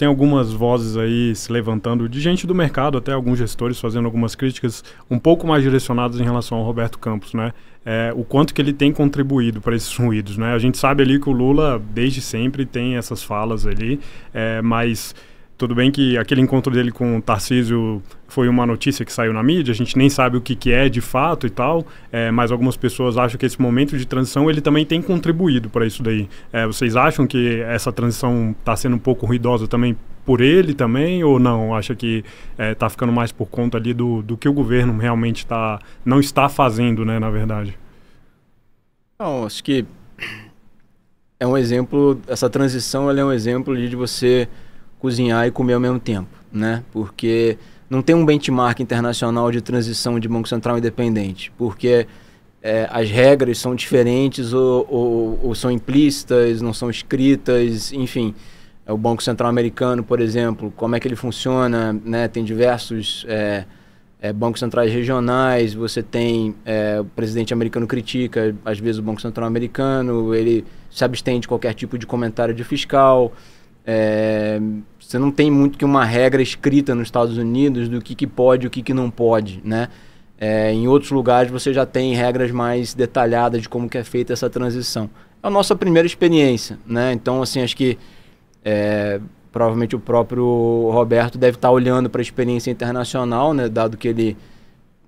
tem algumas vozes aí se levantando, de gente do mercado, até alguns gestores fazendo algumas críticas um pouco mais direcionadas em relação ao Roberto Campos, né? O quanto que ele tem contribuído para esses ruídos, né? A gente sabe ali que o Lula, desde sempre, tem essas falas ali, mas... Tudo bem que aquele encontro dele com o Tarcísio foi uma notícia que saiu na mídia, a gente nem sabe o que é de fato e tal, mas algumas pessoas acham que esse momento de transição ele também tem contribuído para isso daí. Vocês acham que essa transição está sendo um pouco ruidosa também por ele também, ou não? Acha que está ficando mais por conta ali do que o governo realmente não está fazendo, né, na verdade? Não, acho que é um exemplo, essa transição ela é um exemplo de você cozinhar e comer ao mesmo tempo, né? Porque não tem um benchmark internacional de transição de Banco Central independente, porque as regras são diferentes ou são implícitas, não são escritas, enfim. O Banco Central americano, por exemplo, como é que ele funciona, né? Tem diversos bancos centrais regionais, você tem o presidente americano critica, às vezes, o Banco Central americano, ele se abstém de qualquer tipo de comentário de fiscal. Você não tem muito que uma regra escrita nos Estados Unidos do que pode e o que não pode, né? Em outros lugares você já tem regras mais detalhadas de como que é feita essa transição. É a nossa primeira experiência, né? Então, assim, acho que provavelmente o próprio Roberto deve estar olhando para a experiência internacional, né? Dado que ele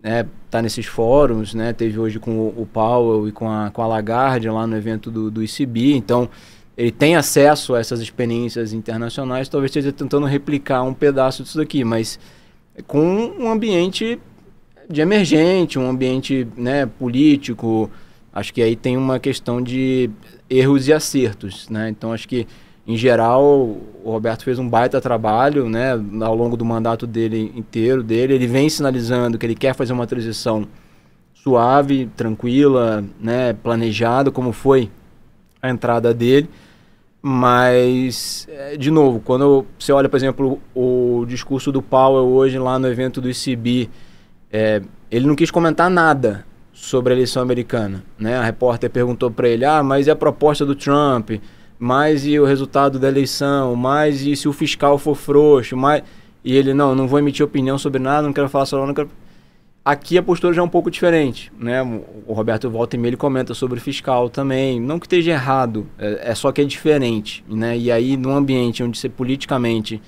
está nesses fóruns, né? Teve hoje com o Powell e com a Lagarde lá no evento do ECB, então ele tem acesso a essas experiências internacionais, talvez esteja tentando replicar um pedaço disso daqui, mas com um ambiente de emergente, um ambiente, né, político. Acho que aí tem uma questão de erros e acertos, né? Então acho que, em geral, o Roberto fez um baita trabalho, né, ao longo do mandato dele inteiro. Ele vem sinalizando que ele quer fazer uma transição suave, tranquila, né, planejada, como foi a entrada dele. Mas, de novo, quando você olha, por exemplo, o discurso do Powell hoje lá no evento do ECB, ele não quis comentar nada sobre a eleição americana, né? A repórter perguntou para ele, mas e a proposta do Trump? Mas e o resultado da eleição? Mas e se o fiscal for frouxo? E ele, não vou emitir opinião sobre nada, não quero falar sobre nada. Aqui a postura já é um pouco diferente, né? O Roberto volta e meia ele comenta sobre fiscal também, não que esteja errado, só que é diferente, né? E aí, num ambiente onde você politicamente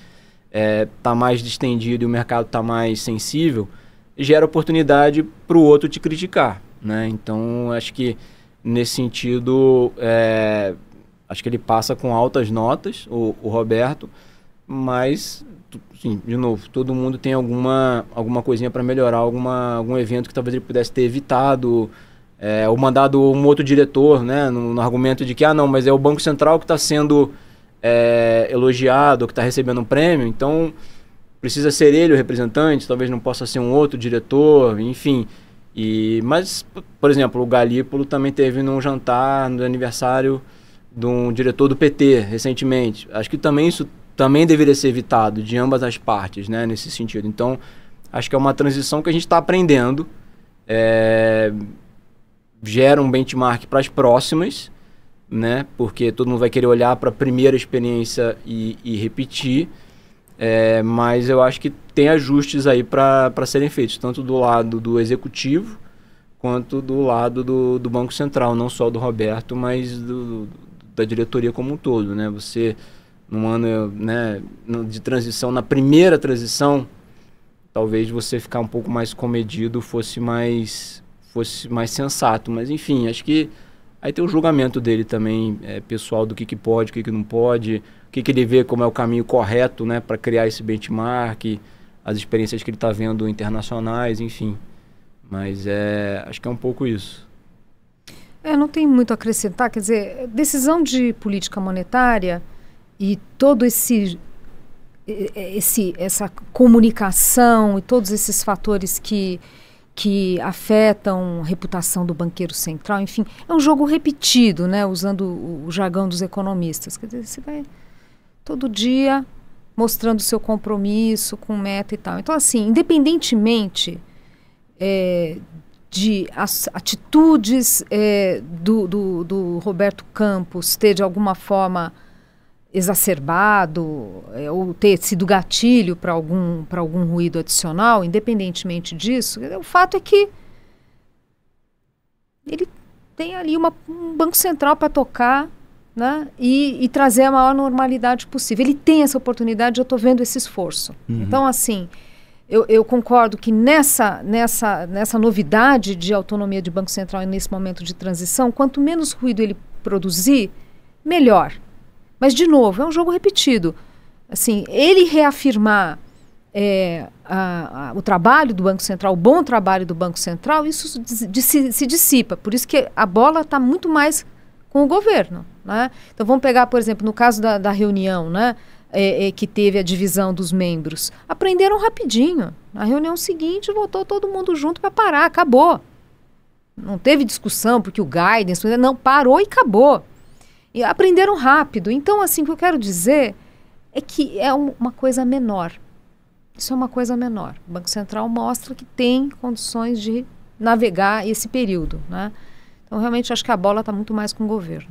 está mais distendido e o mercado está mais sensível, gera oportunidade para o outro te criticar, né? Então, acho que nesse sentido, acho que ele passa com altas notas, o Roberto, mas... Sim, de novo, todo mundo tem alguma coisinha para melhorar, algum evento que talvez ele pudesse ter evitado, ou mandado um outro diretor, né, no argumento de que, não, mas é o Banco Central que está sendo elogiado, que está recebendo um prêmio, então precisa ser ele o representante, talvez não possa ser um outro diretor, enfim. Mas, por exemplo, o Galípolo também teve num jantar no aniversário de um diretor do PT recentemente. Acho que também isso também deveria ser evitado de ambas as partes, né, nesse sentido. Então, acho que é uma transição que a gente está aprendendo, gera um benchmark para as próximas, né, porque todo mundo vai querer olhar para a primeira experiência e repetir, mas eu acho que tem ajustes aí para serem feitos, tanto do lado do executivo, quanto do lado do Banco Central, não só do Roberto, mas da diretoria como um todo, né. Você... num ano, né, de transição, na primeira transição, talvez você ficar um pouco mais comedido fosse mais sensato. Mas, enfim, acho que aí tem o julgamento dele também, pessoal, do que pode, o que não pode, o que ele vê como é o caminho correto, né, para criar esse benchmark, as experiências que ele está vendo internacionais, enfim. Mas acho que é um pouco isso. Não tem muito a acrescentar, quer dizer, decisão de política monetária... E todo essa comunicação e todos esses fatores que afetam a reputação do banqueiro central, enfim, é um jogo repetido, né, usando o jargão dos economistas. Quer dizer, você vai todo dia mostrando seu compromisso com meta e tal. Então, assim, independentemente de as atitudes do Roberto Campos ter, de alguma forma... exacerbado ou ter sido gatilho para algum ruído adicional, independentemente disso, o fato é que ele tem ali um Banco Central para tocar, né, e trazer a maior normalidade possível. Ele tem essa oportunidade, eu estou vendo esse esforço. Então, assim, eu concordo que nessa novidade de autonomia de Banco Central e nesse momento de transição, quanto menos ruído ele produzir, melhor. Mas, de novo, é um jogo repetido. Assim, ele reafirmar o trabalho do Banco Central, o bom trabalho do Banco Central, isso se dissipa. Por isso que a bola está muito mais com o governo, né? Então, vamos pegar, por exemplo, no caso da reunião, né, que teve a divisão dos membros. Aprenderam rapidinho. Na reunião seguinte, voltou todo mundo junto para parar, acabou. Não teve discussão, porque o guidance, não, parou e acabou. E aprenderam rápido. Então, assim, o que eu quero dizer é que é uma coisa menor. Isso é uma coisa menor. O Banco Central mostra que tem condições de navegar esse período, né? Então, realmente, acho que a bola está muito mais com o governo.